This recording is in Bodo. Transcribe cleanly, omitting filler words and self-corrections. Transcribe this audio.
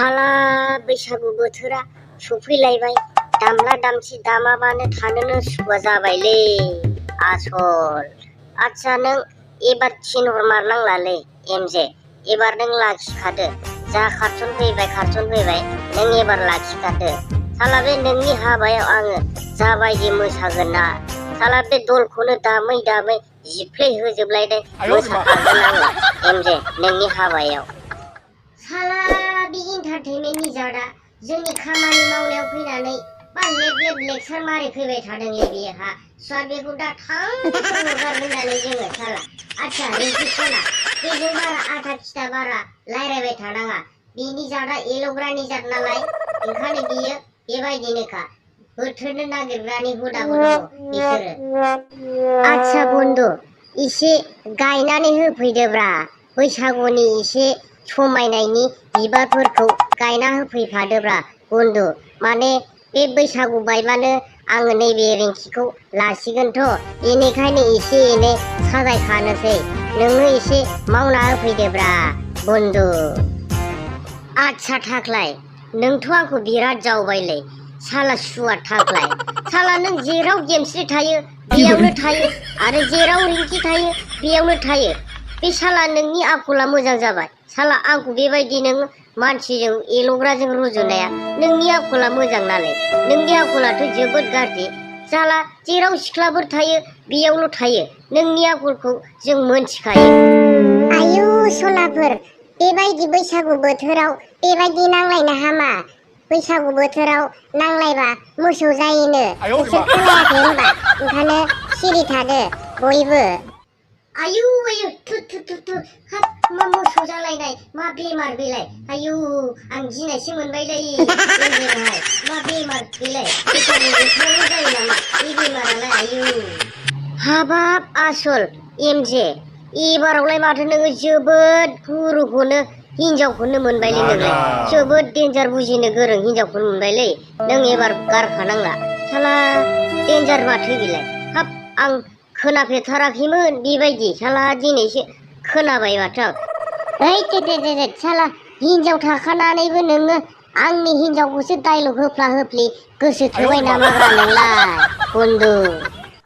साला बैसागु बोथोरा सफैलायबाय दामला दामसि दामाबानो थानोनो सुखुवा जाबायलै आसल। आच्छा नों एबार थिनहर मारनांलालै एमजे, एबार नों लाखिखादो। जा खारसन फैबाय नों एबार लाखिखादो। साला बे नोंनि हाबायाव आङो जाबायदि मोसागोन ना, साला बे दलखौनो दामै दामै जिफ्ले होजोबलायनाय मोसाखागोन आङो एमजे नोंनि हाबायाव। साला बे इन्टारटेनमेन्टनि जादा जोंनि खामानि मावनायाव फैनानै बा लेब लेब लेक्सार मारि फैबाय थादोंलै बेहा। सुवा बेखौ दा थांगार होननानै जोङो साला। आच्छा रिंकि सना, बेजों बारा आथा खिथा बारा रायलायबाय थानाङा। बिनि जादा एल'ग्रानि जाद नालाय, ओंखायनो बियो बेबायदिनोखा। बोथोरनो नागिरग्रानि हुदाबो दङ बिसोरो। आच्छा बन्दु, इसे गायनानै होफैदोब्रा। बैसागुनि इसे समायनायनि बिबारफोरखौ गायना होफैफादोब्रा बन्दु। माने बे बैसागु बायबानो आङो नैबे रिंकिखौ लासिगोनथ', बेनिखायनो एसे एनै साजायखानोसै। नोङो एसे मावना होफैदोब्रा बन्दु। आच्छा थाख्लाय, नोंथ' आंखौ बिराद जावबायलै साला सुवा थाख्लाय। साला नों जेराव गेमस्रि थायो बेयावनो थायो आरो जेराव रिंकि थायो बेयावनो थायो। बे साला नोंनि आखला मोजां जाबाय। साला आंखौ बेबायदि नों मानसिजों एल'ग्राजों रुजुनाया नोंनि आखला मोजां नालाय, नोंनि आखलाथ' जोबोद गाज्रि। साला जेराव सिख्लाफोर थायो बेयावल' थायो। नोंनि आखलखौ जों मोनथिखायो। आयु सनाफोर, बेबायदि बैसागु बोथोराव बेबायदि नांलायनो हामा। बैसागु बोथोराव नांलायबा मोसौ जायोनो नोंसोर खोनायाखै होनबा? ओंखायनो सिरि थादो बयबो। आयु आयु थु थु थु थु, हाब मा मोसौ जालायनाय, मा बेमार बेलाय? आयु आं गिनायसो मोनबायलै एमजेनाहाय, मा बेमार बेलाय? बैसागु बोथोरावल' जायो नामा बे बेमारालाय? आयु हाबाब आसल एमजे, एबारावलाय माथो नोङो जोबोद गुरुखौनो हिनजावखौनो मोनबायलै नोंलाय। जोबोद डेन्जार बुजिनो गोरों हिनजावखौनो मोनबायलै नों एबार गारखानांला। साला डेन्जार माथो बेलाय। हाब आं खोनाफेरथाराखैमोन बेबायदि, साला दिनैसो खोनाबाय माथो आं। ओइ दे साला हिनजाव थाखानानैबो नोङो आंनि हिनजावखौसो डाइलग होफ्ला होफ्लि गोसो थोबाय नामाब्रा नोंलाय बन्दु?